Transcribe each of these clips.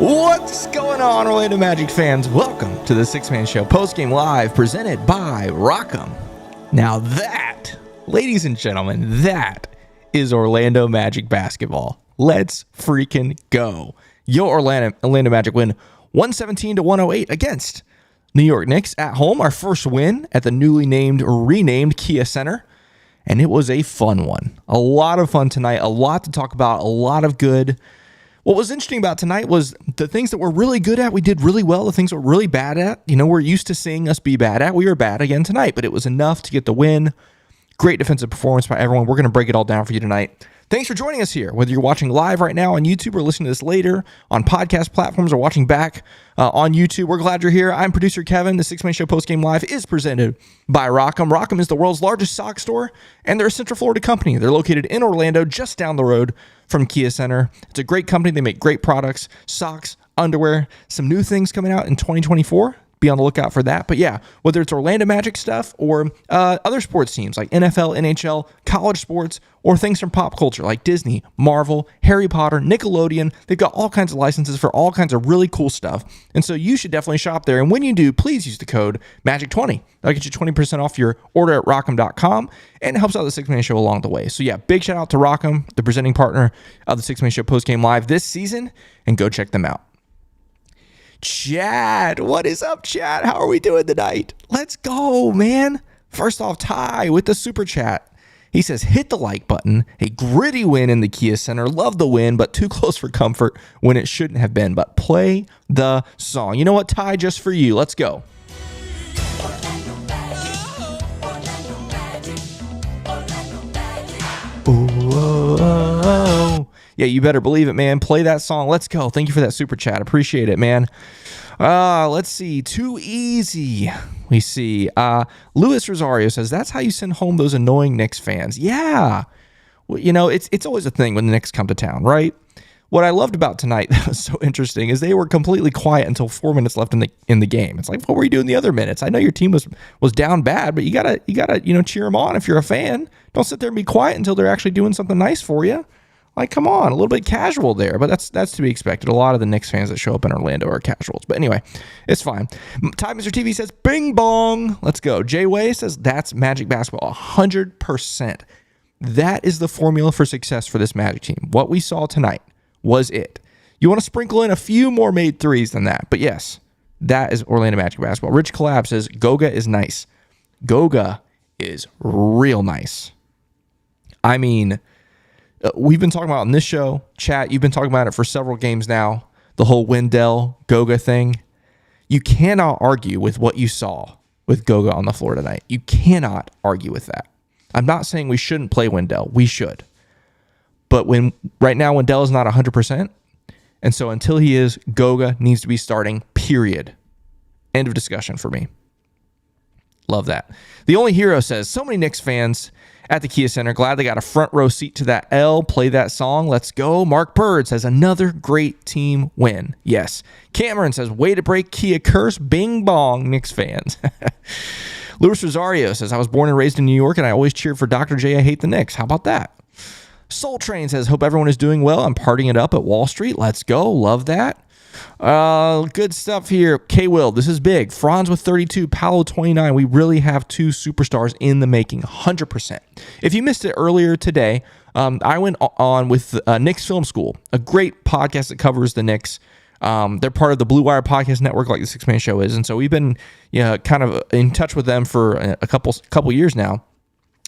What's going on, Orlando Magic fans? Welcome to the Six-Man Show Postgame Live presented by Rock'em. Now that, ladies and gentlemen, that is Orlando Magic basketball. Let's freaking go. Your Orlando Magic win 117-108 against New York Knicks at home. Our first win at the renamed Kia Center. And it was a fun one. A lot of fun tonight. A lot to talk about. A lot of good. What was interesting about tonight was the things that we're really good at, we did really well. The things we're really bad at, we're used to seeing us be bad at. We were bad again tonight, but it was enough to get the win. Great defensive performance by everyone. We're going to break it all down for you tonight. Thanks for joining us here, whether you're watching live right now on YouTube or listening to this later on podcast platforms or watching back on YouTube. We're glad you're here. I'm producer Kevin. The Six-Man Show Postgame Live is presented by Rock'em. Rock'em is the world's largest sock store, and they're a Central Florida company. They're located in Orlando, just down the road from Kia Center. It's a great company. They make great products, socks, underwear, some new things coming out in 2024. Be on the lookout for that. But yeah, whether it's Orlando Magic stuff or other sports teams like NFL, NHL, college sports, or things from pop culture like Disney, Marvel, Harry Potter, Nickelodeon, they've got all kinds of licenses for all kinds of really cool stuff. And so you should definitely shop there. And when you do, please use the code MAGIC20. That'll get you 20% off your order at Rock'em.com, and it helps out the Six-Man Show along the way. So yeah, big shout out to Rock'em, the presenting partner of the Six-Man Show Postgame Live this season, and go check them out. Chad, what is up, Chad? How are we doing tonight? Let's go, man. First off, Ty with the super chat. He says, hit the like button. A gritty win in the Kia Center. Love the win, but too close for comfort when it shouldn't have been. But play the song. You know what, Ty, just for you. Let's go. Oh. Yeah, you better believe it, man. Play that song. Let's go. Thank you for that super chat. Appreciate it, man. Let's see. Too easy. We see. Luis Rosario says, that's how you send home those annoying Knicks fans. Yeah. Well, it's always a thing when the Knicks come to town, right? What I loved about tonight that was so interesting is they were completely quiet until 4 minutes left in the game. It's like, what were you doing the other minutes? I know your team was down bad, but you gotta cheer them on if you're a fan. Don't sit there and be quiet until they're actually doing something nice for you. Like, come on, a little bit casual there, but that's to be expected. A lot of the Knicks fans that show up in Orlando are casuals. But anyway, it's fine. Ty Mr. TV says, bing bong. Let's go. Jay Way says, that's Magic basketball, 100%. That is the formula for success for this Magic team. What we saw tonight was it. You want to sprinkle in a few more made threes than that, but yes, that is Orlando Magic basketball. Rich Collab says, Goga is nice. Goga is real nice. I mean, we've been talking about in this show, chat, you've been talking about it for several games now, the whole Wendell Goga thing. You cannot argue with what you saw with Goga on the floor tonight. You cannot argue with that. I'm not saying we shouldn't play Wendell. We should. But right now Wendell is not 100%, and so until he is, Goga needs to be starting, period. End of discussion for me. Love that. The Only Hero says, so many Knicks fans at the Kia Center. Glad they got a front row seat to that L. Play that song. Let's go. Mark Bird says, another great team win. Yes. Cameron says, way to break Kia curse. Bing bong, Knicks fans. Luis Rosario says, I was born and raised in New York, and I always cheered for Dr. J. I hate the Knicks. How about that? Soul Train says, hope everyone is doing well. I'm partying it up at Wall Street. Let's go. Love that. Good stuff here. K-Will, this is big. Franz with 32, Paolo 29. We really have two superstars in the making, 100%. If you missed it earlier today, I went on with Knicks Film School, a great podcast that covers the Knicks. They're part of the Blue Wire Podcast Network, like the Six-Man Show is, and so we've been kind of in touch with them for a couple years now.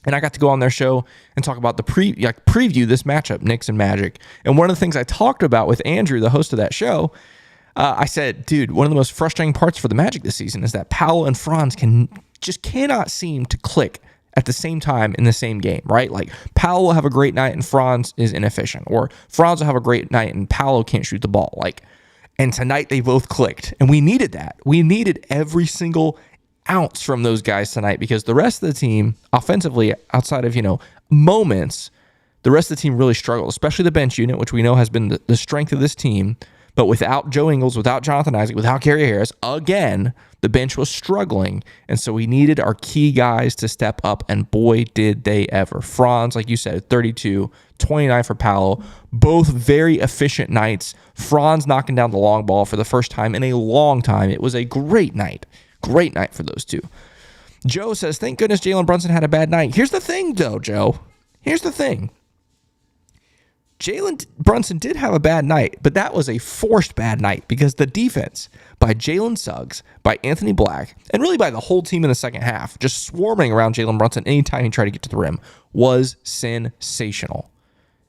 And I got to go on their show and talk about the preview this matchup, Knicks and Magic. And one of the things I talked about with Andrew, the host of that show, I said, dude, one of the most frustrating parts for the Magic this season is that Paolo and Franz cannot seem to click at the same time in the same game, right? Like Paolo will have a great night and Franz is inefficient, or Franz will have a great night and Paolo can't shoot the ball. And tonight they both clicked, and we needed that. We needed every single ounce from those guys tonight, because the rest of the team offensively, outside of moments, the rest of the team really struggled, especially the bench unit, which we know has been the strength of this team. But without Joe Ingles, without Jonathan Isaac, without Gary Harris, again, the bench was struggling. And so we needed our key guys to step up, and boy, did they ever. Franz, like you said, 32, 29 for Paolo. Both very efficient nights. Franz knocking down the long ball for the first time in a long time. It was a great night. Great night for those two. Joe says, thank goodness Jalen Brunson had a bad night. Here's the thing, though, Joe. Here's the thing. Jalen Brunson did have a bad night, but that was a forced bad night because the defense by Jalen Suggs, by Anthony Black, and really by the whole team in the second half, just swarming around Jalen Brunson anytime he tried to get to the rim, was sensational.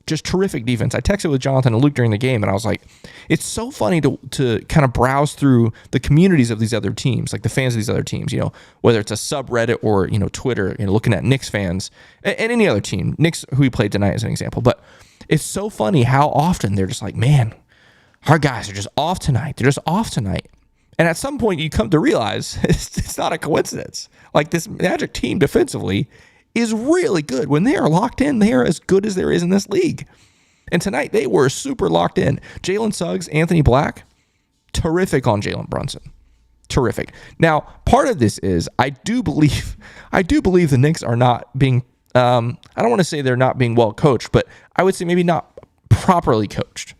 Just terrific defense. I texted with Jonathan and Luke during the game, and I was like, it's so funny to kind of browse through the communities of these other teams, like the fans of these other teams, whether it's a subreddit or, Twitter, looking at Knicks fans and any other team, Knicks, who we played tonight as an example. But it's so funny how often they're just like, man, our guys are just off tonight. They're just off tonight. And at some point you come to realize it's not a coincidence. Like, this Magic team defensively is really good. When they are locked in, they are as good as there is in this league. And tonight they were super locked in. Jalen Suggs, Anthony Black, terrific on Jalen Brunson. Terrific. Now, part of this is I do believe the Knicks are not being I don't want to say they're not being well coached, but I would say maybe not properly coached.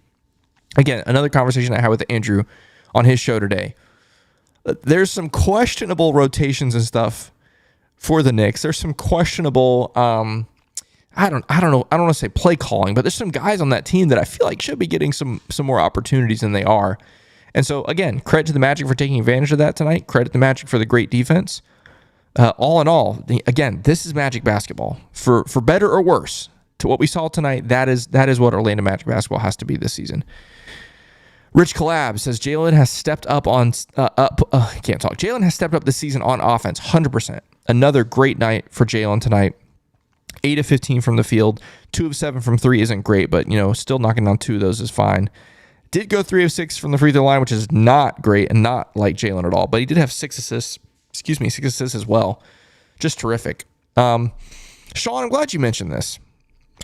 Again, another conversation I had with Andrew on his show today. There's some questionable rotations and stuff for the Knicks. There's some questionable, I don't know. I don't want to say play calling, but there's some guys on that team that I feel like should be getting some more opportunities than they are. And so, again, credit to the Magic for taking advantage of that tonight. Credit to the Magic for the great defense. All in all, again, this is Magic basketball. For better or worse, to what we saw tonight, that is what Orlando Magic basketball has to be this season. Rich Collab says Jalen has stepped up on Jalen has stepped up this season on offense, 100%. Another great night for Jalen tonight. 8 of 15 from the field, 2 of 7 from 3 isn't great, but still knocking down 2 of those is fine. Did go 3 of 6 from the free throw line, which is not great and not like Jalen at all, but he did have 6 assists as well. Just terrific. Sean, I'm glad you mentioned this.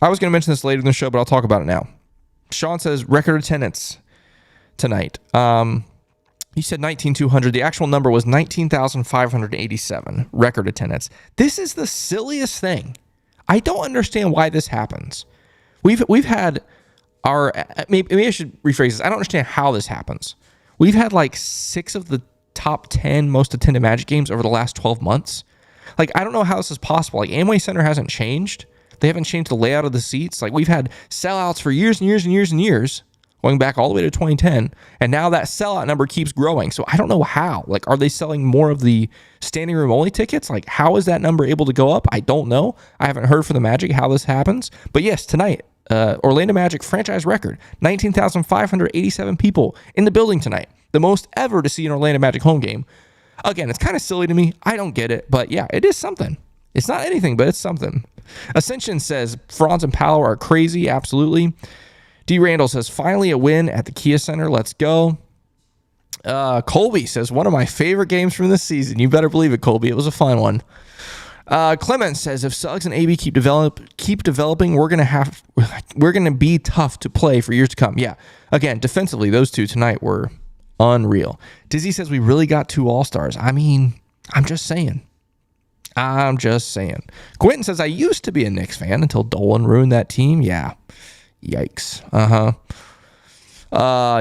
I was going to mention this later in the show, but I'll talk about it now. Sean says record attendance tonight. He said 19,200. The actual number was 19,587 record attendance. This is the silliest thing. I don't understand why this happens. We've had maybe I should rephrase this. I don't understand how this happens. We've had like 6 of the top 10 most attended Magic games over the last 12 months. Like, I don't know how this is possible. Like, Amway Center hasn't changed. They haven't changed the layout of the seats. Like, we've had sellouts for years and years and years and years, going back all the way to 2010, and now that sellout number keeps growing. So I don't know how. Like, are they selling more of the standing room only tickets? Like, how is that number able to go up? I don't know. I haven't heard from the Magic how this happens. But yes, tonight, Orlando Magic franchise record, 19,587 people in the building tonight. The most ever to see an Orlando Magic home game. Again, it's kind of silly to me. I don't get it. But yeah, it is something. It's not anything, but it's something. Ascension says Franz and Paolo are crazy. Absolutely. D. Randall says, finally a win at the Kia Center. Let's go. Colby says, one of my favorite games from this season. You better believe it, Colby. It was a fun one. Clement says, if Suggs and AB keep developing, we're gonna be tough to play for years to come. Yeah. Again, defensively, those two tonight were unreal. Dizzy says we really got 2 All-Stars. I mean, I'm just saying. Quentin says, I used to be a Knicks fan until Dolan ruined that team. Yeah. Yikes.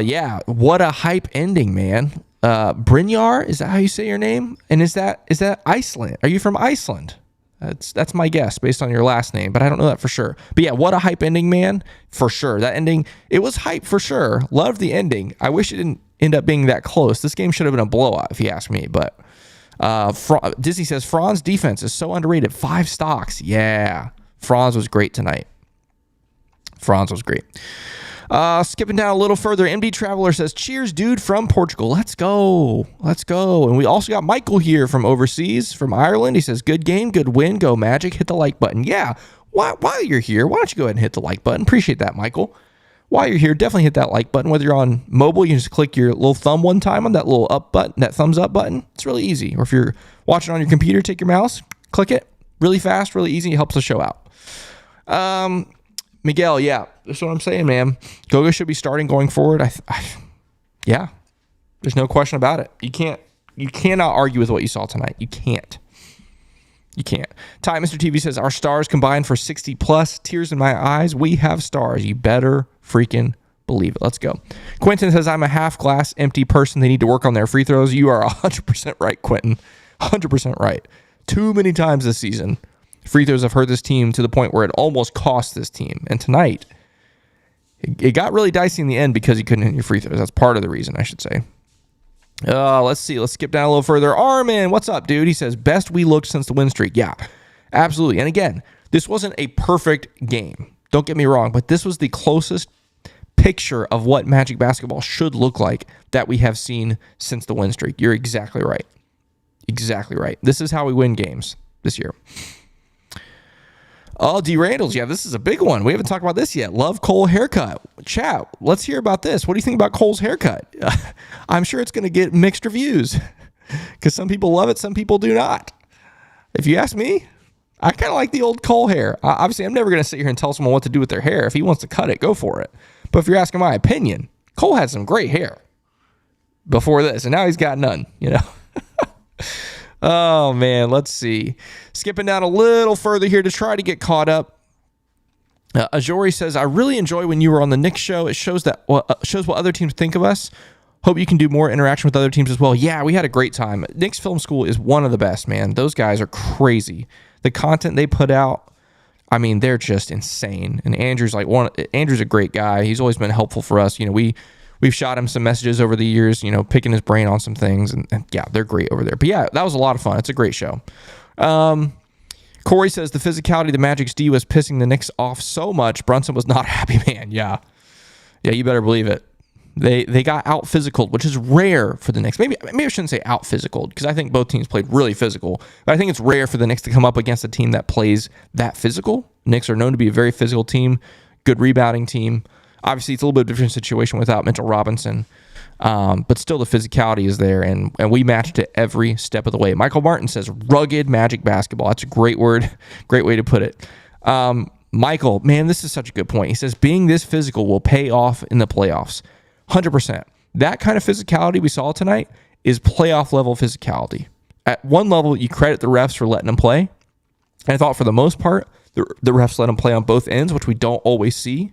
Yeah. What a hype ending, man. Brynjar, is that how you say your name? And is that Iceland? Are you from Iceland? That's my guess based on your last name, but I don't know that for sure. But yeah, what a hype ending, man. For sure. That ending, it was hype for sure. Loved the ending. I wish it didn't end up being that close. This game should have been a blowout if you ask me, but Dizzy says Franz defense is so underrated. 5 stocks. Yeah. Franz was great tonight. Franz was great. Skipping down a little further, MD Traveler says, cheers, dude, from Portugal. Let's go. And we also got Michael here from overseas, from Ireland. He says, good game, good win, go Magic, hit the like button. Yeah, while you're here, why don't you go ahead and hit the like button? Appreciate that, Michael. While you're here, definitely hit that like button. Whether you're on mobile, you can just click your little thumb one time on that little up button, that thumbs up button. It's really easy. Or if you're watching on your computer, take your mouse, click it. Really fast, really easy. It helps the show out. Miguel, yeah, that's what I'm saying, man. Goga should be starting going forward. Yeah. There's no question about it. You cannot argue with what you saw tonight. You can't. Ty, Mr. TV says, our stars combined for 60 plus. Tears in my eyes. We have stars. You better freaking believe it. Let's go. Quentin says, I'm a half glass empty person. They need to work on their free throws. You are 100% right, Quentin. 100% right. Too many times this season, free throws have hurt this team to the point where it almost cost this team. And tonight, it got really dicey in the end because you couldn't hit your free throws. That's part of the reason, I should say. Let's see. Let's skip down a little further. Armin, what's up, dude? He says, best we looked since the win streak. Yeah, absolutely. And again, this wasn't a perfect game. Don't get me wrong, but this was the closest picture of what Magic basketball should look like that we have seen since the win streak. You're exactly right. Exactly right. This is how we win games this year. Oh, D. Randall's. Yeah, this is a big one. We haven't talked about this yet. Love Cole haircut. Chat, let's hear about this. What do you think about Cole's haircut? I'm sure it's going to get mixed reviews because some people love it, some people do not. If you ask me, I kind of like the old Cole hair. Obviously, I'm never going to sit here and tell someone what to do with their hair. If he wants to cut it, go for it. But if you're asking my opinion, Cole had some great hair before this, and now he's got none, Oh, man, let's see. Skipping down a little further here to try to get caught up. Ajori says, I really enjoy when you were on the Knicks show. It shows what other teams think of us. Hope you can do more interaction with other teams as well. Yeah, we had a great time. Knicks Film School is one of the best, man. Those guys are crazy. The content they put out, I mean, they're just insane. And Andrew's a great guy. He's always been helpful for us. We've shot him some messages over the years, picking his brain on some things. And yeah, they're great over there. But yeah, that was a lot of fun. It's a great show. Corey says the physicality of the Magic's D was pissing the Knicks off so much. Brunson was not happy, man. Yeah, you better believe it. They got out physicaled, which is rare for the Knicks. Maybe I shouldn't say out physicaled because I think both teams played really physical. But I think it's rare for the Knicks to come up against a team that plays that physical. Knicks are known to be a very physical team, good rebounding team. Obviously, it's a little bit of a different situation without Mitchell Robinson, but still the physicality is there, and we matched it every step of the way. Michael Martin says, rugged Magic basketball. That's a great word, great way to put it. Michael, man, this is such a good point. He says, being this physical will pay off in the playoffs. 100%. That kind of physicality we saw tonight is playoff level physicality. At one level, you credit the refs for letting them play. And I thought for the most part, the refs let them play on both ends, which we don't always see.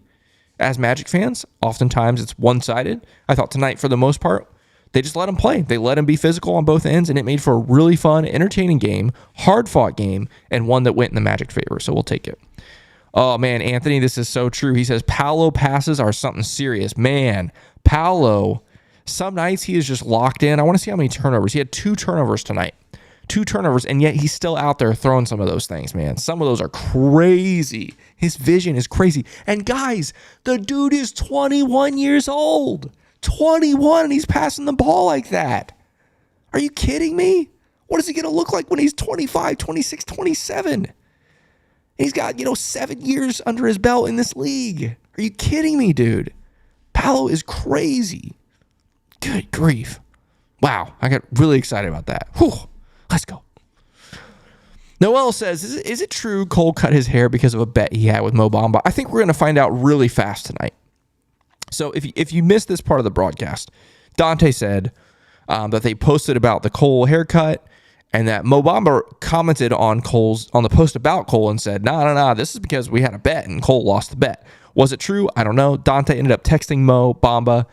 As Magic fans, oftentimes it's one-sided. I thought tonight, for the most part, they just let them play. They let them be physical on both ends, and it made for a really fun, entertaining game, hard-fought game, and one that went in the Magic favor, so we'll take it. Oh, man, Anthony, this is so true. He says, Paolo passes are something serious. Man, Paolo, some nights he is just locked in. I want to see how many turnovers. He had 2 turnovers tonight. 2 turnovers, and yet he's still out there throwing some of those things, man. Some of those are crazy. His vision is crazy. And guys, the dude is 21 years old. 21, and he's passing the ball like that. Are you kidding me? What is he going to look like when he's 25, 26, 27? He's got, 7 years under his belt in this league. Are you kidding me, dude? Paolo is crazy. Good grief. Wow, I got really excited about that. Whew. Let's go. Noel says, is it true Cole cut his hair because of a bet he had with Mo Bamba? I think we're going to find out really fast tonight. So if you missed this part of the broadcast, Dante said that they posted about the Cole haircut and that Mo Bamba commented on the post about Cole and said, nah, this is because we had a bet and Cole lost the bet. Was it true? I don't know. Dante ended up texting Mo Bamba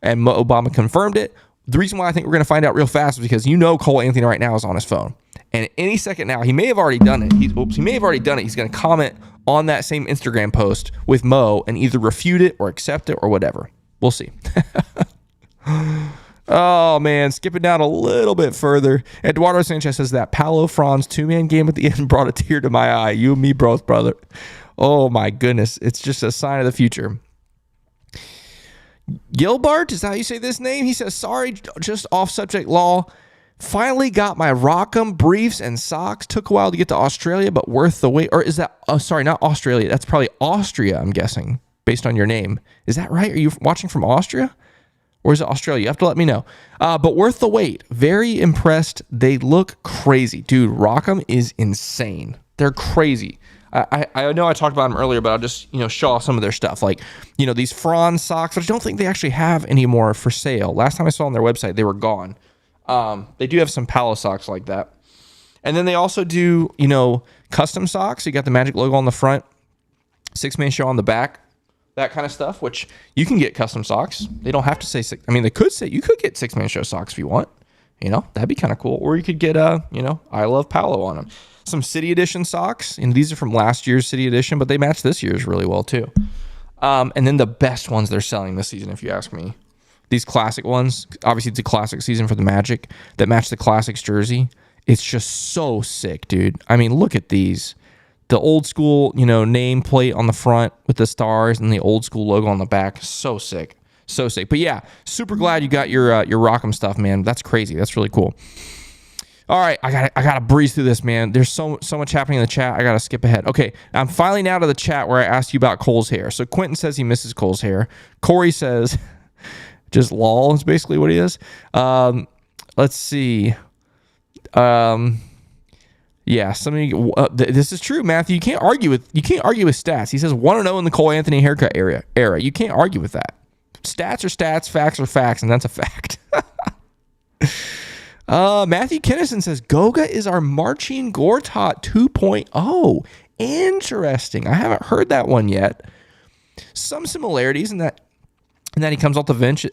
and Mo Bamba confirmed it. The reason why I think we're going to find out real fast is because Cole Anthony right now is on his phone. And any second now, he may have already done it. He may have already done it. He's going to comment on that same Instagram post with Mo and either refute it or accept it or whatever. We'll see. Oh, man. Skipping down a little bit further. Eduardo Sanchez says that Paolo Franz 2-man game at the end brought a tear to my eye. You and me both, brother. Oh, my goodness. It's just a sign of the future. Gilbert, is that how you say this name? He says, sorry, just off subject law. Finally got my Rockham briefs and socks. Took a while to get to Australia, but worth the wait. Or is that, sorry, not Australia. That's probably Austria, I'm guessing, based on your name. Is that right? Are you watching from Austria? Or is it Australia? You have to let me know. But worth the wait. Very impressed. They look crazy. Dude, Rockham is insane. They're crazy. I know I talked about them earlier, but I'll just, show off some of their stuff. Like, these Franz socks, which I don't think they actually have anymore for sale. Last time I saw on their website, they were gone. They do have some Palo socks like that. And then they also do, custom socks. You got the Magic logo on the front, 6-man show on the back, that kind of stuff, which you can get custom socks. They don't have to say six. I mean, they could say you could get 6-man show socks if you want. That'd be kind of cool. Or you could get, I love Palo on them. Some City Edition socks. And these are from last year's City Edition, but they match this year's really well too. And then the best ones they're selling this season, if you ask me. These classic ones. Obviously, it's a classic season for the Magic that match the Classics jersey. It's just so sick, dude. I mean, look at these. The old school, name plate on the front with the stars and the old school logo on the back. So sick. So sick. But yeah, super glad you got your Rock'em stuff, man. That's crazy. That's really cool. All right, I gotta breeze through this, man. There's so much happening in the chat. I gotta skip ahead. Okay, I'm finally now to the chat where I asked you about Cole's hair. So Quentin says he misses Cole's hair. Corey says, just lol is basically what he is. Let's see. Yeah, this is true, Matthew. You can't argue with stats. He says 1-0 in the Cole Anthony haircut era. You can't argue with that. Stats are stats, facts are facts, and that's a fact. Matthew Kennison says Goga is our Marcin Gortat 2.0. Interesting. I haven't heard that one yet. Some similarities in that he comes off the bench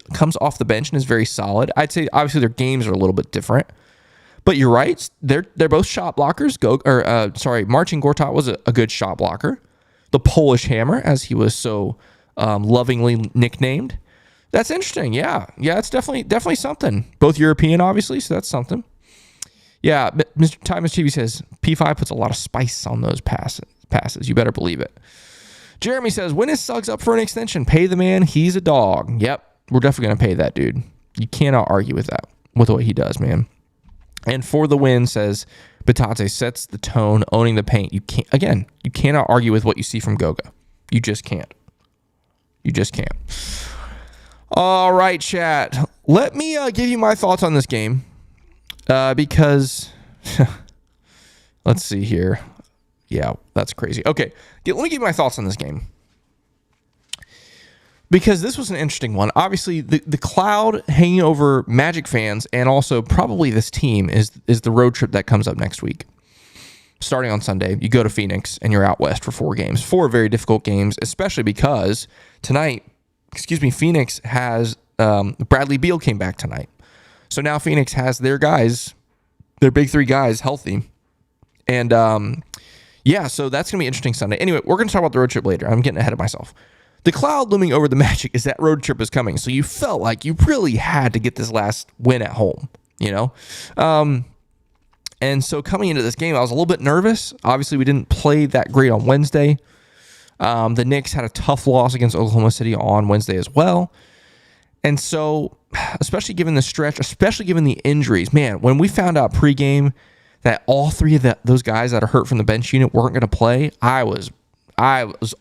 and is very solid. I'd say obviously their games are a little bit different. But you're right. They're both shot blockers. Marcin Gortat was a good shot blocker. The Polish Hammer, as he was so lovingly nicknamed. That's interesting. Yeah, it's definitely something. Both European, obviously, so that's something. Yeah, Mr. Thomas TV says P5 puts a lot of spice on those passes. You better believe it. Jeremy says, when is Suggs up for an extension? Pay the man. He's a dog. Yep, we're definitely going to pay that dude. You cannot argue with that, with what he does, man. And for the win says Batate sets the tone, owning the paint. You cannot argue with what you see from Goga. You just can't. All right, chat. Let me give you my thoughts on this game because let's see here. Yeah, that's crazy. Okay, let me give you my thoughts on this game. Because this was an interesting one. Obviously, the cloud hanging over Magic fans and also probably this team is the road trip that comes up next week. Starting on Sunday, you go to Phoenix and you're out west for 4 games. 4 very difficult games, especially because tonight, Phoenix has Bradley Beal came back tonight. So now Phoenix has their guys, their big 3 guys healthy. And so that's going to be interesting Sunday. Anyway, we're going to talk about the road trip later. I'm getting ahead of myself. The cloud looming over the Magic is that road trip is coming. So you felt like you really had to get this last win at home, And so coming into this game, I was a little bit nervous. Obviously, we didn't play that great on Wednesday. The Knicks had a tough loss against Oklahoma City on Wednesday as well. And so, especially given the stretch, especially given the injuries, man, when we found out pregame that all 3 of those guys that are hurt from the bench unit weren't going to play, I was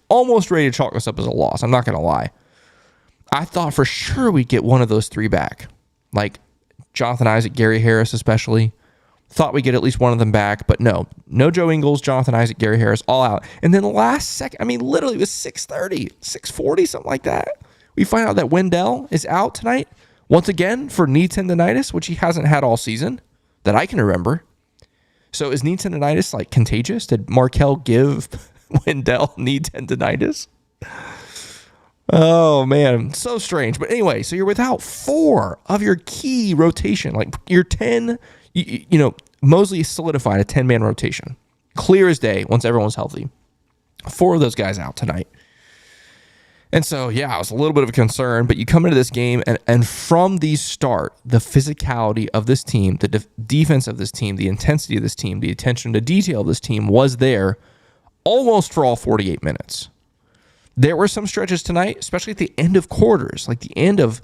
almost ready to chalk this up as a loss. I'm not going to lie. I thought for sure we'd get one of those 3 back. Like Jonathan Isaac, Gary Harris especially. Thought we'd get at least one of them back, but no Joe Ingles, Jonathan Isaac, Gary Harris, all out. And then the last second, literally it was 6:30, 6:40, something like that. We find out that Wendell is out tonight, once again, for knee tendonitis, which he hasn't had all season, that I can remember. So is knee tendonitis like contagious? Did Markelle give Wendell knee tendonitis? Oh man, so strange. But anyway, so you're without 4 of your key rotation, like your 10. Mosley solidified a 10-man rotation, clear as day once everyone's healthy. 4 of those guys out tonight. And so, yeah, it was a little bit of a concern, but you come into this game, and from the start, the physicality of this team, the defense of this team, the intensity of this team, the attention to detail of this team was there almost for all 48 minutes. There were some stretches tonight, especially at the end of quarters, like the end of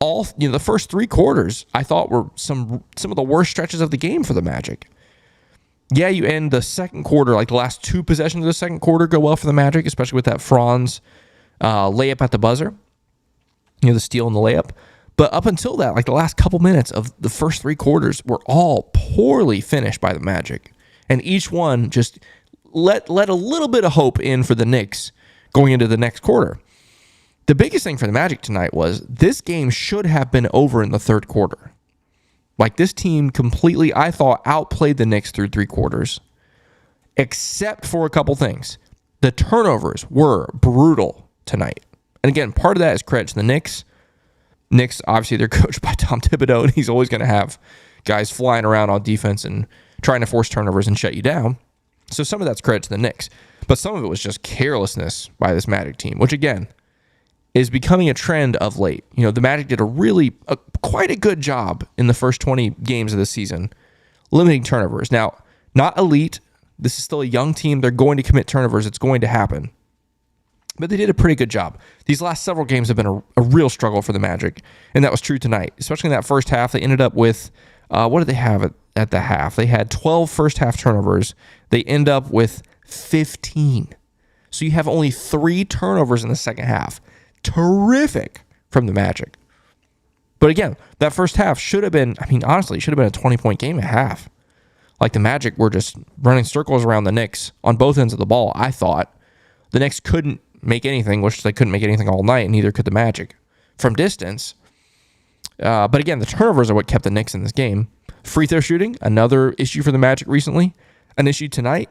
all, the first 3 quarters, I thought were some of the worst stretches of the game for the Magic. Yeah, you end the second quarter, like the last 2 possessions of the second quarter go well for the Magic, especially with that Franz layup at the buzzer, the steal and the layup. But up until that, like the last couple minutes of the first 3 quarters were all poorly finished by the Magic. And each one just let a little bit of hope in for the Knicks going into the next quarter. The biggest thing for the Magic tonight was this game should have been over in the third quarter. Like, this team completely, I thought, outplayed the Knicks through three quarters, except for a couple things. The turnovers were brutal tonight. And again, part of that is credit to the Knicks. Knicks, obviously, they're coached by Tom Thibodeau, and he's always going to have guys flying around on defense and trying to force turnovers and shut you down. So some of that's credit to the Knicks. But some of it was just carelessness by this Magic team, which, again, is becoming a trend of late. You know, the Magic did quite a good job in the first 20 games of the season limiting turnovers. Now, not elite. This is still a young team. They're going to commit turnovers. It's going to happen. But they did a pretty good job. These last several games have been a real struggle for the Magic, and that was true tonight, especially in that first half. They ended up with, what did they have at the half? They had 12 first half turnovers. They end up with 15. So you have only 3 turnovers in the second half. Terrific from the Magic. But again, that first half should have been, honestly, it should have been a 20-point game at half. Like, the Magic were just running circles around the Knicks on both ends of the ball, I thought. The Knicks couldn't make anything, which they couldn't make anything all night, and neither could the Magic from distance. But again, the turnovers are what kept the Knicks in this game. Free throw shooting, another issue for the Magic recently. An issue tonight.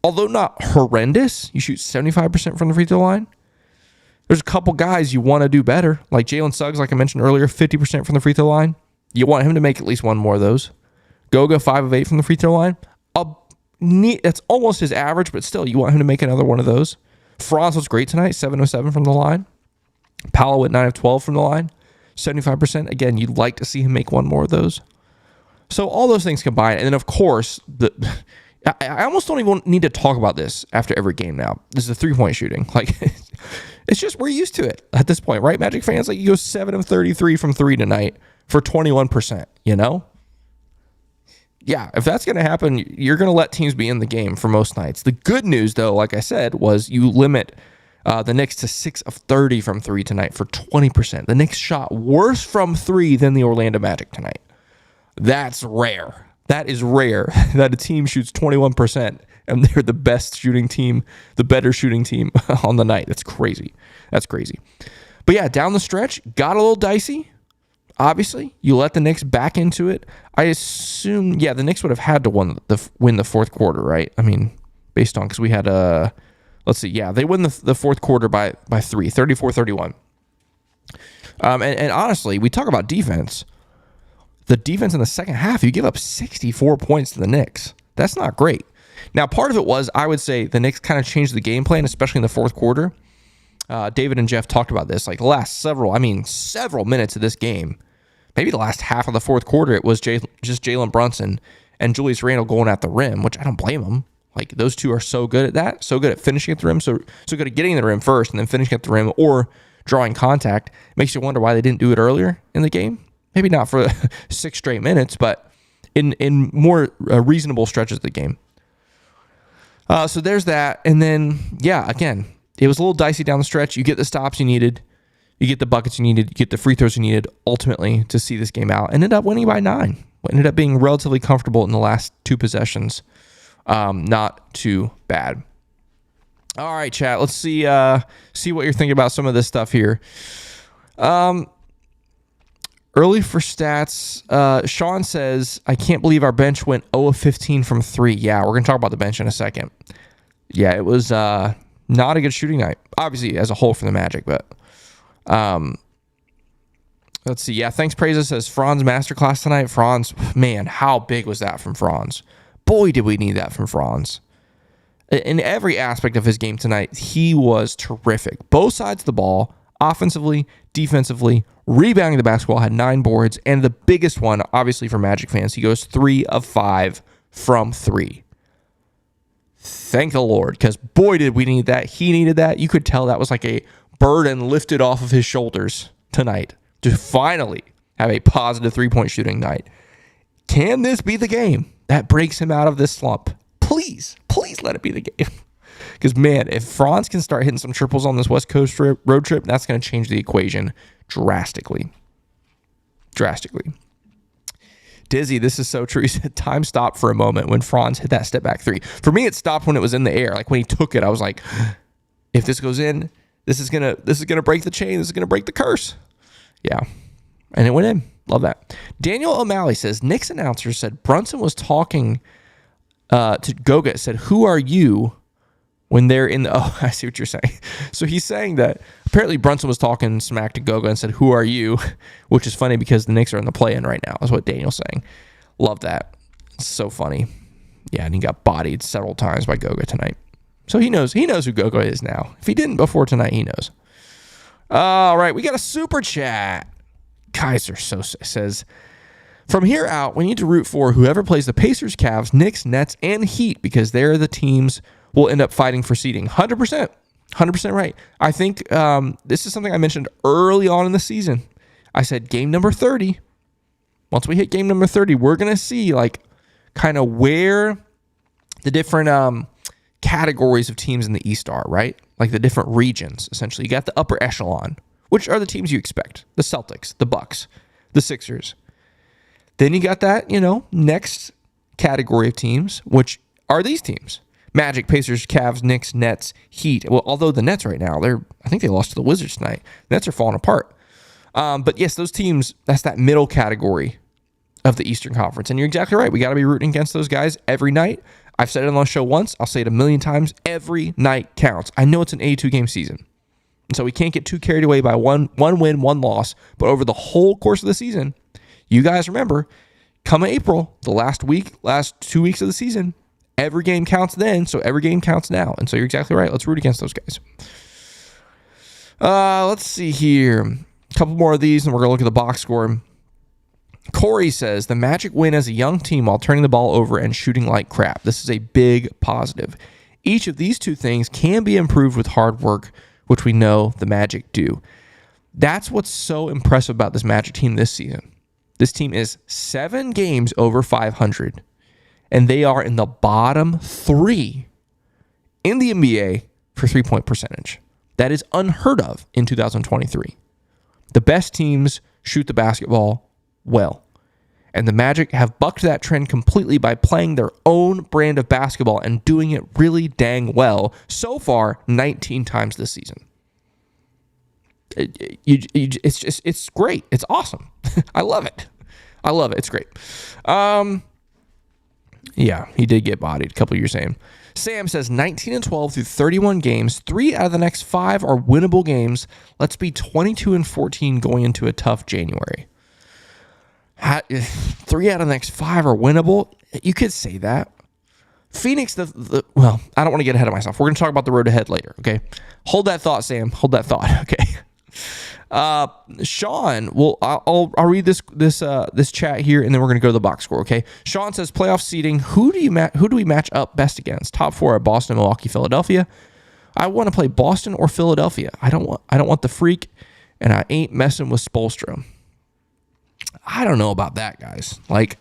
Although not horrendous, you shoot 75% from the free throw line. There's a couple guys you want to do better, like Jalen Suggs, like I mentioned earlier, 50% from the free throw line. You want him to make at least one more of those. Goga, 5 of 8 from the free throw line. That's almost his average, but still, you want him to make another one of those. Franz was great tonight, 7 of 7 from the line. Paolo at 9 of 12 from the line, 75%. Again, you'd like to see him make one more of those. So all those things combined. And then, of course, I almost don't even need to talk about this after every game now. This is the 3-point shooting. Like, it's just, we're used to it at this point, right? Magic fans, like, you go 7 of 33 from 3 tonight for 21%, you know? Yeah, if that's going to happen, you're going to let teams be in the game for most nights. The good news, though, like I said, was you limit the Knicks to 6 of 30 from 3 tonight for 20%. The Knicks shot worse from 3 than the Orlando Magic tonight. That's rare. That is rare that a team shoots 21% and they're the best shooting team, the better shooting team on the night. That's crazy. That's crazy. But yeah, down the stretch, got a little dicey. Obviously, you let the Knicks back into it. I assume, the Knicks would have had to win the fourth quarter, right? Based on, because we had let's see, they win the fourth quarter by 3, 34-31. And honestly, we talk about defense. The defense in the second half, you give up 64 points to the Knicks. That's not great. Now, part of it was, I would say, the Knicks kind of changed the game plan, especially in the fourth quarter. David and Jeff talked about this, like the last several minutes of this game. Maybe the last half of the fourth quarter, it was just Jalen Brunson and Julius Randle going at the rim, which I don't blame them. Like, those two are so good at that, so good at finishing at the rim, so good at getting in the rim first and then finishing at the rim or drawing contact. It makes you wonder why they didn't do it earlier in the game. Maybe not for 6 straight minutes, but in more reasonable stretches of the game. So there's that. And then, again, it was a little dicey down the stretch. You get the stops you needed. You get the buckets you needed. You get the free throws you needed, ultimately, to see this game out. Ended up winning by 9. Ended up being relatively comfortable in the last 2 possessions. Not too bad. All right, chat. Let's see what you're thinking about some of this stuff here. Early for stats, Sean says, I can't believe our bench went 0 of 15 from 3. Yeah, we're going to talk about the bench in a second. Yeah, it was not a good shooting night, obviously, as a whole for the Magic. But let's see. Yeah, thanks, Praises says, Franz masterclass tonight. Franz, man, how big was that from Franz? Boy, did we need that from Franz. In every aspect of his game tonight, he was terrific. Both sides of the ball, offensively, defensively, rebounding the basketball, had 9 boards, and the biggest one, obviously for Magic fans, he goes 3 of 5 from 3. Thank the Lord, because boy, did we need that. He needed that. You could tell that was like a burden lifted off of his shoulders tonight to finally have a positive 3-point shooting night. Can this be the game that breaks him out of this slump? Please let it be the game. Because, man, if Franz can start hitting some triples on this West Coast road trip, that's going to change the equation drastically. Dizzy, this is so true. He said time stopped for a moment when Franz hit that step back three. For me, it stopped when it was in the air. Like when he took it, I was like, if this goes in, this is gonna break the chain. This is gonna break the curse. Yeah, and it went in. Love that. Daniel O'Malley says Knicks announcer said Brunson was talking to Goga. Said, "Who are you?" When they're in the, oh, I see what you're saying. So he's saying that apparently Brunson was talking smack to Goga and said, "Who are you?" Which is funny because the Knicks are in the play-in right now, is what Daniel's saying. Love that. It's so funny. Yeah, and he got bodied several times by Goga tonight. So he knows who Goga is now. If he didn't before tonight, he knows. All right, we got a super chat. Kaiser says, from here out, we need to root for whoever plays the Pacers, Cavs, Knicks, Nets, and Heat because they're the teams we'll end up fighting for seeding. 100%. 100% right. I think this is something I mentioned early on in the season. I said game number 30. Once we hit game number 30, we're going to see like kind of where the different categories of teams in the East are, right? Like the different regions, essentially. You got the upper echelon, which are the teams you expect. The Celtics, the Bucks, the Sixers. Then you got that, next category of teams, which are these teams. Magic, Pacers, Cavs, Knicks, Nets, Heat. Well, although the Nets right now, I think they lost to the Wizards tonight. The Nets are falling apart. But yes, those teams, that's that middle category of the Eastern Conference. And you're exactly right. We got to be rooting against those guys every night. I've said it on the show once. I'll say it a million times. Every night counts. I know it's an 82-game season. And so we can't get too carried away by one win, one loss. But over the whole course of the season, you guys remember, come April, the last 2 weeks of the season, every game counts then, so every game counts now. And so you're exactly right. Let's root against those guys. Let's see here. A couple more of these, and we're going to look at the box score. Corey says, the Magic win as a young team while turning the ball over and shooting like crap. This is a big positive. Each of these two things can be improved with hard work, which we know the Magic do. That's what's so impressive about this Magic team this season. This team is 7 games over 500, and they are in the bottom 3 in the NBA for three-point percentage. That is unheard of in 2023. The best teams shoot the basketball well, and the Magic have bucked that trend completely by playing their own brand of basketball and doing it really dang well so far 19 times this season. It's great. It's awesome. I love it. It's great. Yeah, he did get bodied. A couple of years saying. Sam says 19-12 through 31 games. 3 out of the next 5 are winnable games. Let's be 22-14 going into a tough January. 3 out of the next 5 are winnable. You could say that. Phoenix, well, I don't want to get ahead of myself. We're going to talk about the road ahead later, okay? Hold that thought, Sam. Hold that thought, okay? Sean, well, I'll read this chat here, and then we're going to go to the box score, okay? Sean says, playoff seeding, who do we match up best against? Top 4 are Boston, Milwaukee, Philadelphia. I want to play Boston or Philadelphia. I don't want the freak, and I ain't messing with Spoelstra. I don't know about that, guys. Like,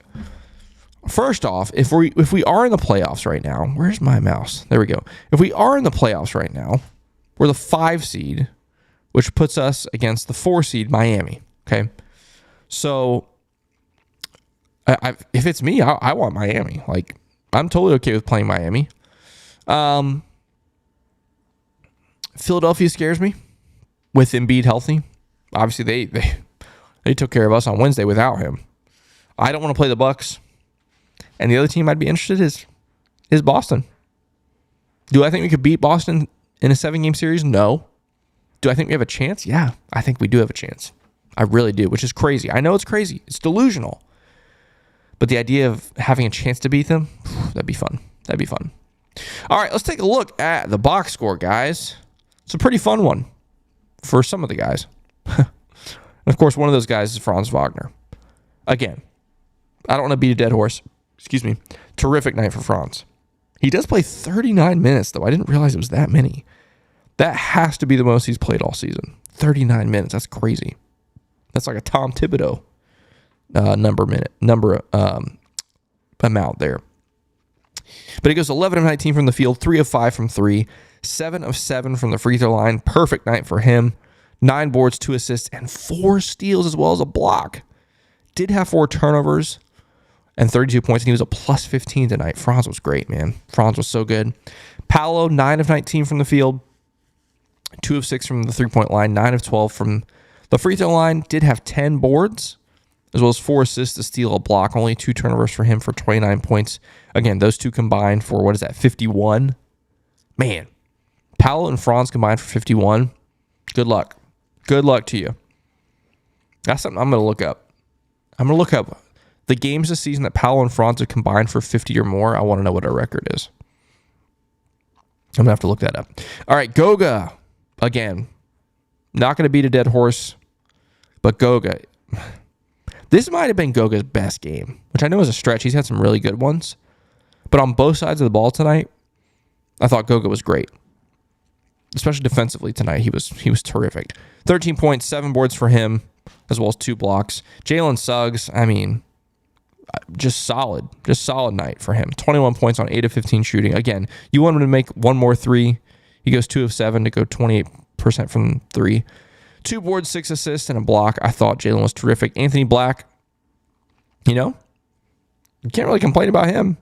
first off, if we are in the playoffs right now, where's my mouse? There we go. If we are in the playoffs right now, we're the 5 seed, which puts us against the 4 seed Miami. Okay, so if it's me, I want Miami. Like, I'm totally okay with playing Miami. Philadelphia scares me with Embiid healthy. Obviously, they took care of us on Wednesday without him. I don't want to play the Bucks. And the other team I'd be interested is Boston. Do I think we could beat Boston in a 7-game series? No. Do I think we have a chance? Yeah, I think we do have a chance. I really do, which is crazy. I know it's crazy. It's delusional. But the idea of having a chance to beat them, that'd be fun. All right, let's take a look at the box score, guys. It's a pretty fun one for some of the guys. Of course, one of those guys is Franz Wagner. Again, I don't want to beat a dead horse. Excuse me. Terrific night for Franz. He does play 39 minutes, though. I didn't realize it was that many. That has to be the most he's played all season. 39 minutes. That's crazy. That's like a Tom Thibodeau amount there. But he goes 11 of 19 from the field, 3 of 5 from 3, 7 of 7 from the free throw line. Perfect night for him. 9 boards, 2 assists, and 4 steals as well as a block. Did have 4 turnovers, and 32 points, and he was a plus 15 tonight. Franz was great, man. Franz was so good. Paolo, 9 of 19 from the field, 2 of 6 from the three-point line, 9 of 12 from the free throw line. Did have 10 boards, as well as 4 assists, a steal, a block. Only 2 turnovers for him for 29 points. Again, those two combined for, 51? Man, Paolo and Franz combined for 51. Good luck. Good luck to you. That's something I'm going to look up. I'm going to look up the games this season that Paolo and Franz have combined for 50 or more. I want to know what our record is. I'm going to have to look that up. All right, Goga. Again, not going to beat a dead horse, but Goga. This might have been Goga's best game, which I know is a stretch. He's had some really good ones. But on both sides of the ball tonight, I thought Goga was great. Especially defensively tonight, he was terrific. 13 points, 7 boards for him, as well as 2 blocks. Jalen Suggs, I mean, just solid night for him. 21 points on 8 of 15 shooting. Again, you want him to make one more 3. He goes 2 of 7 to go 28% from 3. 2 boards, 6 assists, and a block. I thought Jalen was terrific. Anthony Black, you can't really complain about him.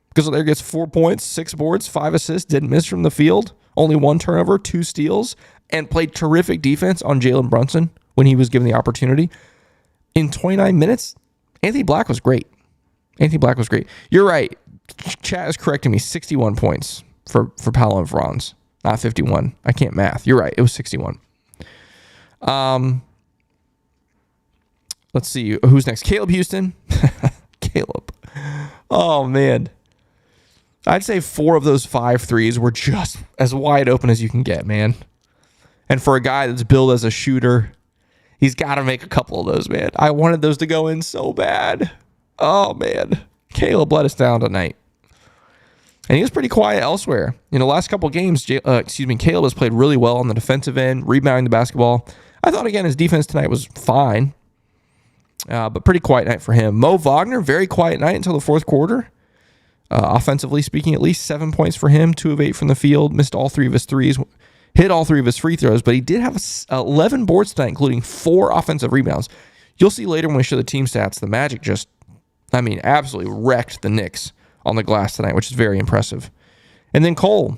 Because there gets 4 points, 6 boards, 5 assists, didn't miss from the field, only 1 turnover, 2 steals, and played terrific defense on Jalen Brunson when he was given the opportunity. In 29 minutes, Anthony Black was great. You're right. Chat is correcting me. 61 points for Paolo and Franz, not 51. I can't math. You're right. It was 61. Let's see. Who's next? Caleb Houston. Caleb. Oh, man. I'd say 4 of those 5 threes were just as wide open as you can get, man. And for a guy that's billed as a shooter, he's got to make a couple of those, man. I wanted those to go in so bad. Oh, man. Caleb let us down tonight. And he was pretty quiet elsewhere. Last couple games, Caleb has played really well on the defensive end, rebounding the basketball. I thought, again, his defense tonight was fine. But pretty quiet night for him. Mo Wagner, very quiet night until the fourth quarter. Offensively speaking, at least 7 points for him, 2 of 8 from the field, missed all 3 of his threes, hit all 3 of his free throws, but he did have 11 boards tonight, including 4 offensive rebounds. You'll see later when we show the team stats, the Magic absolutely wrecked the Knicks on the glass tonight, which is very impressive. And then Cole,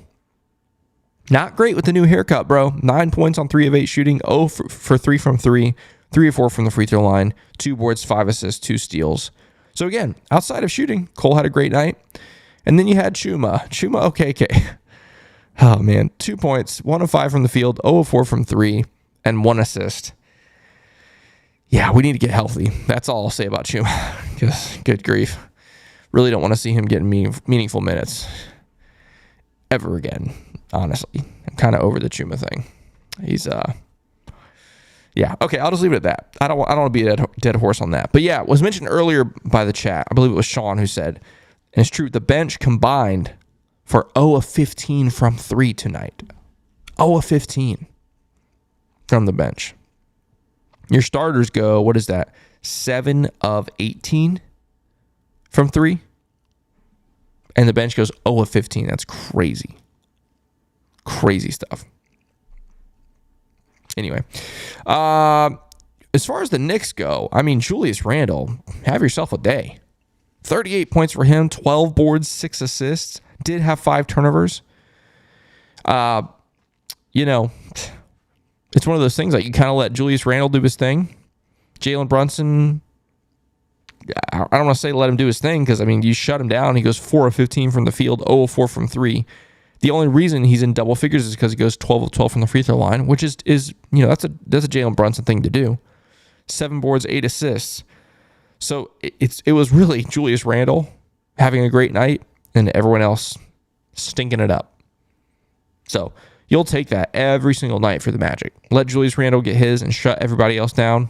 not great with the new haircut, bro. 9 points on 3 of 8 shooting, 0 for 3 from 3, 3 of 4 from the free throw line, 2 boards, 5 assists, 2 steals. So again, outside of shooting, Cole had a great night. And then you had Chuma OKK. Oh, man. 2 points, 1 of 5 from the field, 0 of 4 from 3, and 1 assist. Yeah, we need to get healthy. That's all I'll say about Chuma. Because, good grief. Really don't want to see him getting meaningful minutes ever again, honestly. I'm kind of over the Chuma thing. He's, yeah, okay, I'll just leave it at that. I don't want to be a dead horse on that. But yeah, it was mentioned earlier by the chat. I believe it was Sean who said, and it's true, the bench combined for 0 of 15 from 3 tonight. 0 of 15 from the bench. Your starters go, what is that? 7 of 18 from 3. And the bench goes 0 of 15. That's crazy. Crazy stuff. Anyway, as far as the Knicks go, Julius Randle, have yourself a day. 38 points for him, 12 boards, 6 assists. Did have 5 turnovers. It's one of those things like you kind of let Julius Randle do his thing. Jalen Brunson, I don't want to say let him do his thing because, you shut him down. He goes 4 of 15 from the field, 0 of 4 from 3. The only reason he's in double figures is because he goes 12 of 12 from the free throw line, which is that's a Jalen Brunson thing to do. 7 boards, 8 assists. So it was really Julius Randle having a great night and everyone else stinking it up. So you'll take that every single night for the Magic. Let Julius Randle get his and shut everybody else down.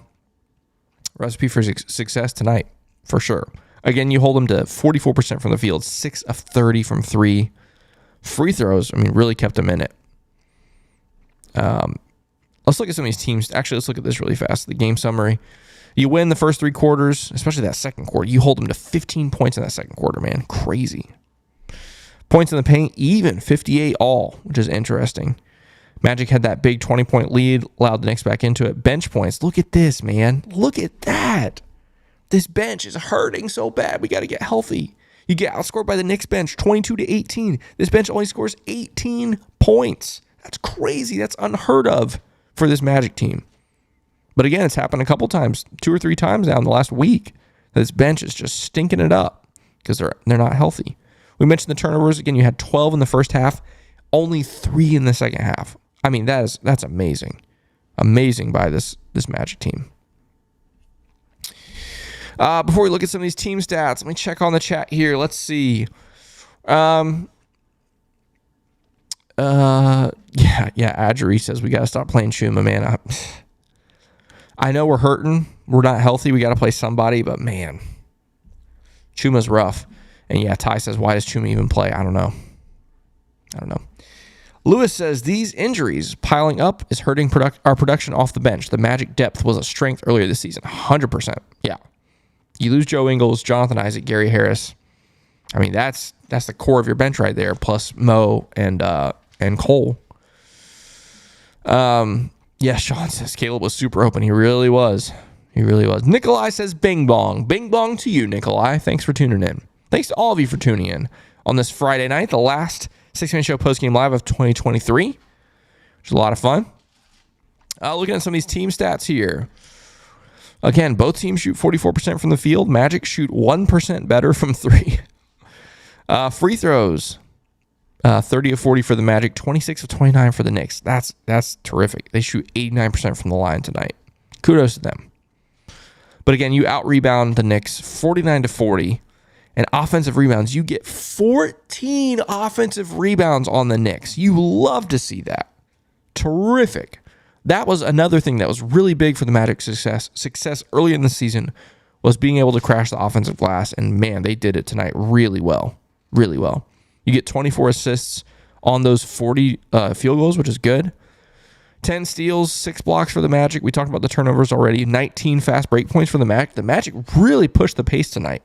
Recipe for success tonight, for sure. Again, you hold them to 44% from the field, 6 of 30 from 3. Free throws, really kept them in it. Let's look at some of these teams. Actually, let's look at this really fast. The game summary. You win the first 3 quarters, especially that second quarter. You hold them to 15 points in that second quarter, man. Crazy. Points in the paint, even 58 all, which is interesting. Magic had that big 20-point lead, allowed the Knicks back into it. Bench points. Look at this, man. Look at that. This bench is hurting so bad. We got to get healthy. You get outscored by the Knicks bench 22-18. This bench only scores 18 points. That's crazy. That's unheard of for this Magic team. But again, it's happened a couple times, 2 or 3 times now in the last week. This bench is just stinking it up because they're not healthy. We mentioned the turnovers. Again, you had 12 in the first half, only 3 in the second half. I mean, that's amazing. Amazing by this Magic team. Before we look at some of these team stats, let me check on the chat here. Let's see. Yeah, Adjuri says we got to stop playing Chuma, man. I know we're hurting. We're not healthy. We got to play somebody, but man, Chuma's rough. And yeah, Ty says, why does Chuma even play? I don't know. Lewis says, these injuries piling up is hurting our production off the bench. The Magic depth was a strength earlier this season. 100%. Yeah. You lose Joe Ingles, Jonathan Isaac, Gary Harris. I mean, that's the core of your bench right there, plus Mo and Cole. Yeah, Sean says Caleb was super open. He really was. Nikolai says bing bong. Bing bong to you, Nikolai. Thanks for tuning in. Thanks to all of you for tuning in on this Friday night, the last 6-Man Show Postgame Live of 2023, which is a lot of fun. Looking at some of these team stats here. Again, both teams shoot 44% from the field. Magic shoot 1% better from 3. Free throws, 30 of 40 for the Magic, 26 of 29 for the Knicks. That's terrific. They shoot 89% from the line tonight. Kudos to them. But again, you out-rebound the Knicks 49-40. And offensive rebounds, you get 14 offensive rebounds on the Knicks. You love to see that. Terrific. That was another thing that was really big for the Magic's success early in the season, was being able to crash the offensive glass. And man, they did it tonight really well. Really well. You get 24 assists on those 40 field goals, which is good. 10 steals, 6 blocks for the Magic. We talked about the turnovers already. 19 fast break points for the Magic. The Magic really pushed the pace tonight.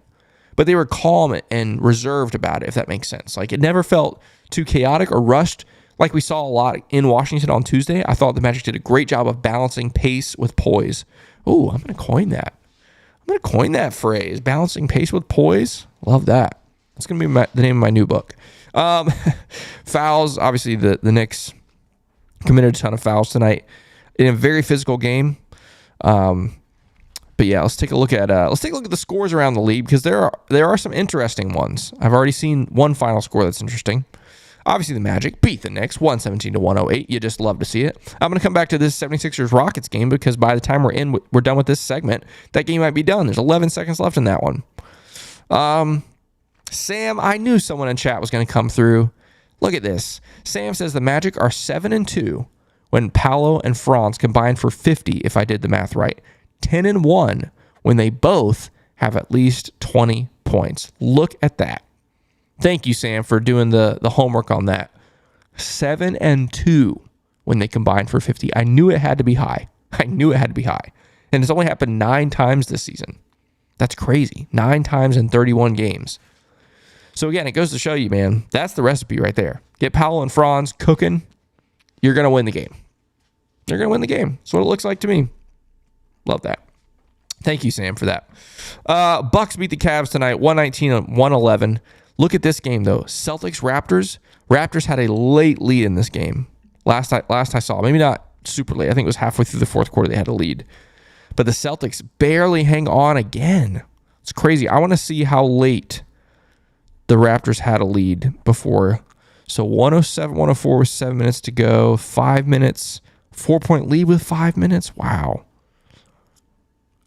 But they were calm and reserved about it, if that makes sense. Like, it never felt too chaotic or rushed like we saw a lot in Washington on Tuesday. I thought the Magic did a great job of balancing pace with poise. Oh, I'm going to coin that. I'm going to coin that phrase, balancing pace with poise. Love that. That's going to be the name of my new book. Fouls, obviously the Knicks committed a ton of fouls tonight in a very physical game. But yeah, let's take a look at the scores around the league, because there are some interesting ones. I've already seen one final score that's interesting. Obviously, the Magic beat the Knicks 117-108. You just love to see it. I'm going to come back to this 76ers-Rockets game, because by the time we're done with this segment, that game might be done. There's 11 seconds left in that one. Sam, I knew someone in chat was going to come through. Look at this. Sam says the Magic are 7-2 when Paolo and Franz combined for 50, if I did the math right. 10-1 when they both have at least 20 points. Look at that. Thank you, Sam, for doing the homework on that. 7-2 when they combined for 50. I knew it had to be high. And it's only happened 9 times this season. That's crazy. 9 times in 31 games. So again, it goes to show you, man, that's the recipe right there. Get Powell and Franz cooking. You're going to win the game. That's what it looks like to me. Love that. Thank you, Sam, for that. Bucks beat the Cavs tonight, 119-111. Look at this game, though. Celtics-Raptors. Raptors had a late lead in this game. Last I saw, maybe not super late. I think it was halfway through the fourth quarter they had a lead. But the Celtics barely hang on again. It's crazy. I want to see how late the Raptors had a lead before. So 107-104 with 7 minutes to go. 5 minutes. 4-point lead with 5 minutes. Wow.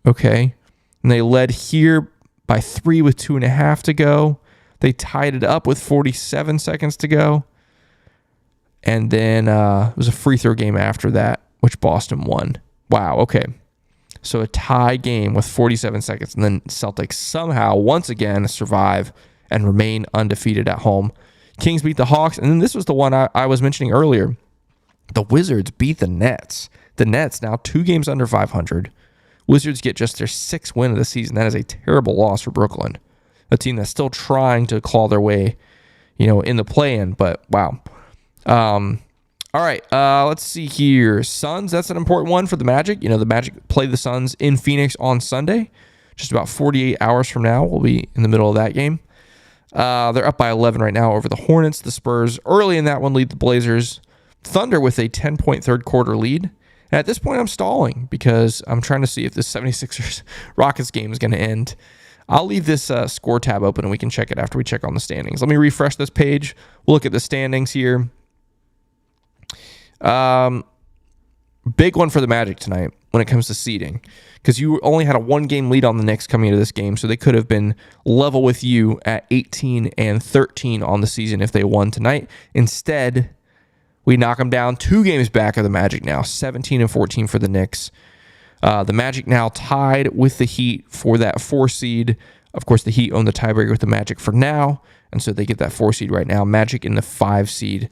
Okay. And they led here by 3 with 2.5 to go. They tied it up with 47 seconds to go. And then it was a free throw game after that, which Boston won. Wow. Okay. So a tie game with 47 seconds. And then Celtics somehow, once again, survive and remain undefeated at home. Kings beat the Hawks. And then this was the one I was mentioning earlier. The Wizards beat the Nets. The Nets now 2 games under 500. Wizards get just their 6th win of the season. That is a terrible loss for Brooklyn. A team that's still trying to claw their way, in the play-in. But wow. All right. Let's see here. Suns. That's an important one for the Magic. The Magic play the Suns in Phoenix on Sunday. just about 48 hours from now. We'll be in the middle of that game. They're up by 11 right now over the Hornets. The Spurs early in that one lead the Blazers. Thunder with a 10-point third quarter lead. And at this point, I'm stalling because I'm trying to see if this 76ers Rockets game is going to end. I'll leave this score tab open and we can check it after we check on the standings. Let me refresh this page. We'll look at the standings here. Big one for the Magic tonight when it comes to seeding, because you only had a 1-game lead on the Knicks coming into this game, so they could have been level with you at 18 and 13 on the season if they won tonight. Instead, we knock them down 2 games back of the Magic now, 17 and 14 for the Knicks. The Magic now tied with the Heat for that 4 seed. Of course, the Heat own the tiebreaker with the Magic for now, and so they get that 4 seed right now. Magic in the 5 seed.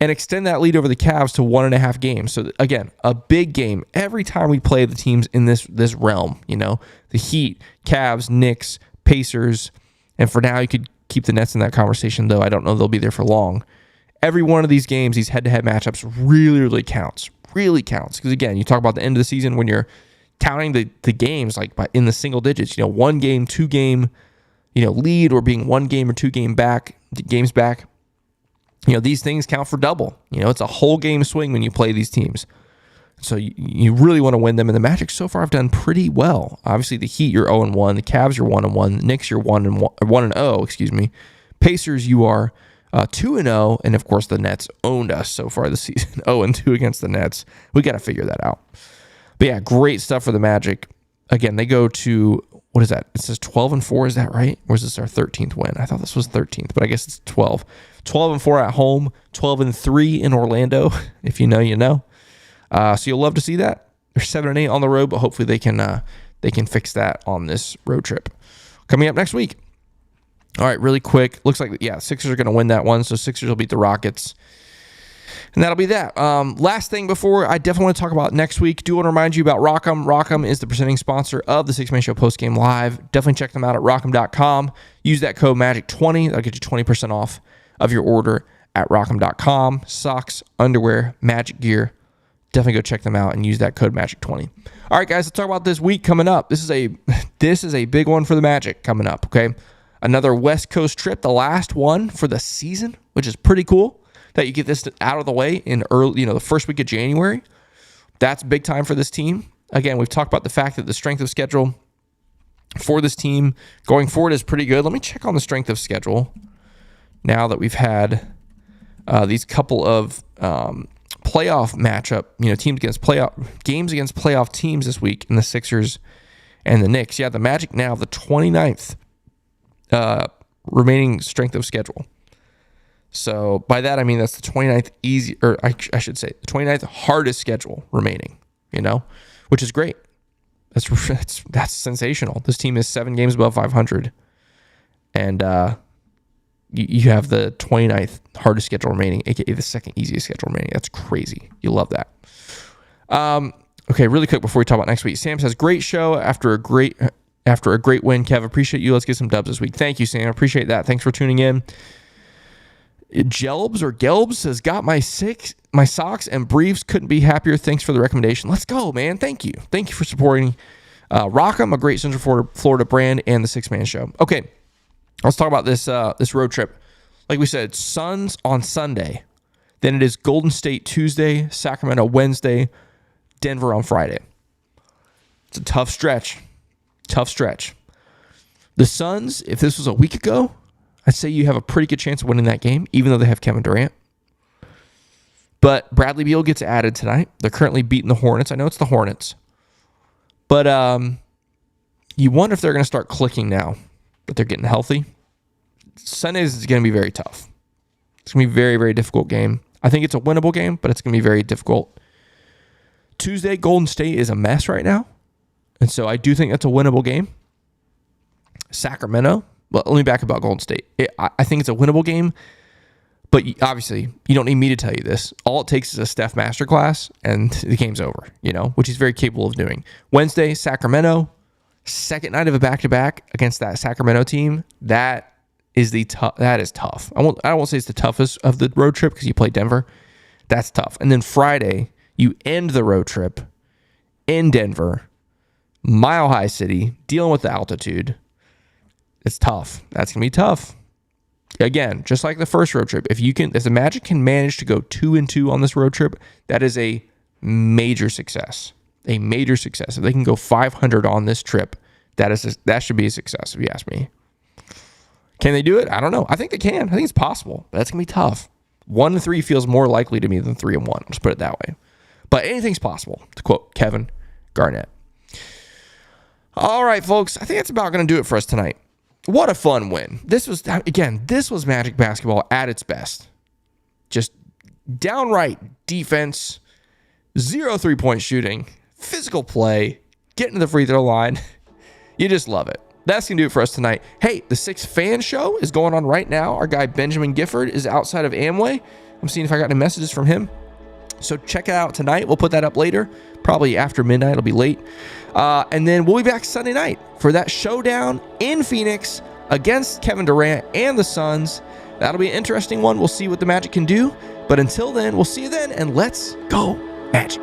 And extend that lead over the Cavs to 1.5 games. So again, a big game every time we play the teams in this realm. You know, the Heat, Cavs, Knicks, Pacers, and for now you could keep the Nets in that conversation. Though I don't know they'll be there for long. Every one of these games, these head-to-head matchups, really counts. Really counts, because again, you talk about the end of the season when you're counting the games like in the single digits. You know, 1 game, 2 game, lead, or being 1 game or 2 games back. You know, these things count for double. You know, it's a whole game swing when you play these teams. So you really want to win them. And the Magic so far have done pretty well. Obviously, the Heat, you're 0-1. The Cavs, you're 1-1. The Knicks, you're 1-0. Excuse me. Pacers, you are 2-0. And of course, the Nets owned us so far this season. 0-2 against the Nets. We got to figure that out. But yeah, great stuff for the Magic. Again, they go to, what is that? It says 12-4. Is that right? Or is this our 13th win? I thought this was 13th, but I guess it's 12. 12-4 at home, 12-3 in Orlando. If you know, you know. So you'll love to see that. They're 7-8 on the road, but hopefully they can fix that on this road trip. Coming up next week. All right, really quick. Looks like Sixers are going to win that one. So Sixers will beat the Rockets. And that'll be that. Last thing before I definitely want to talk about next week, do want to remind you about Rock'em. Rock'em is the presenting sponsor of the Six Man Show Postgame Live. Definitely check them out at rock'em.com. Use that code MAGIC20. That'll get you 20% off of your order at rock'em.com. Socks, underwear, Magic gear. Definitely go check them out and use that code MAGIC20. All right, guys, let's talk about this week coming up. This is a big one for the Magic coming up, okay? Another West Coast trip, the last one for the season, which is pretty cool that you get this out of the way in early, the first week of January. That's big time for this team. Again, we've talked about the fact that the strength of schedule for this team going forward is pretty good. Let me check on the strength of schedule now that we've had these couple of playoff matchup, games against playoff teams this week in the Sixers and the Knicks. Yeah, the Magic now have the 29th remaining strength of schedule. So by that, I mean that's the 29th I should say the 29th hardest schedule remaining, which is great. That's sensational. This team is 7 games above 500. And you have the 29th hardest schedule remaining, aka the second easiest schedule remaining. That's crazy. You love that. Okay, really quick before we talk about next week. Sam says, great show after a great win. Kev, appreciate you. Let's get some dubs this week. Thank you, Sam. Appreciate that. Thanks for tuning in. Gelbs says, got my socks and briefs. Couldn't be happier. Thanks for the recommendation. Let's go, man. Thank you. Thank you for supporting Rock'em, a great Central Florida brand, and the Six Man Show. Okay, let's talk about this road trip. Like we said, Suns on Sunday. Then it is Golden State Tuesday, Sacramento Wednesday, Denver on Friday. It's a tough stretch. The Suns, if this was a week ago, I'd say you have a pretty good chance of winning that game, even though they have Kevin Durant. But Bradley Beal gets added tonight. They're currently beating the Hornets. I know it's the Hornets. But you wonder if they're going to start clicking now that they're getting healthy. Sundays is going to be very tough. It's going to be a very, very difficult game. I think it's a winnable game, but it's going to be very difficult. Tuesday, Golden State is a mess right now. And so I do think that's a winnable game. Sacramento. Well, let me back about Golden State. I think it's a winnable game, but obviously you don't need me to tell you this. All it takes is a Steph masterclass, and the game's over, which he's very capable of doing. Wednesday, Sacramento, second night of a back-to-back against that Sacramento team. That is tough. I won't say it's the toughest of the road trip because you play Denver. That's tough. And then Friday, you end the road trip in Denver Mile High City, dealing with the altitude. It's tough. That's going to be tough. Again, just like the first road trip, if the Magic can manage to go 2-2 on this road trip, that is a major success. A major success. If they can go 500 on this trip, that should be a success, if you ask me. Can they do it? I don't know. I think they can. I think it's possible. But that's going to be tough. 1-3 feels more likely to me than 3-1. Let's put it that way. But anything's possible, to quote Kevin Garnett. All right, folks. I think that's about going to do it for us tonight. What a fun win. This was Magic basketball at its best. Just downright defense, 0 3-point shooting, physical play, getting to the free throw line. You just love it. That's going to do it for us tonight. Hey, the 6 fan show is going on right now. Our guy Benjamin Gifford is outside of Amway. I'm seeing if I got any messages from him. So check it out tonight. We'll put that up later, probably after midnight. It'll be late. And then we'll be back Sunday night for that showdown in Phoenix against Kevin Durant and the Suns. That'll be an interesting one. We'll see what the Magic can do. But until then, we'll see you then, and let's go Magic.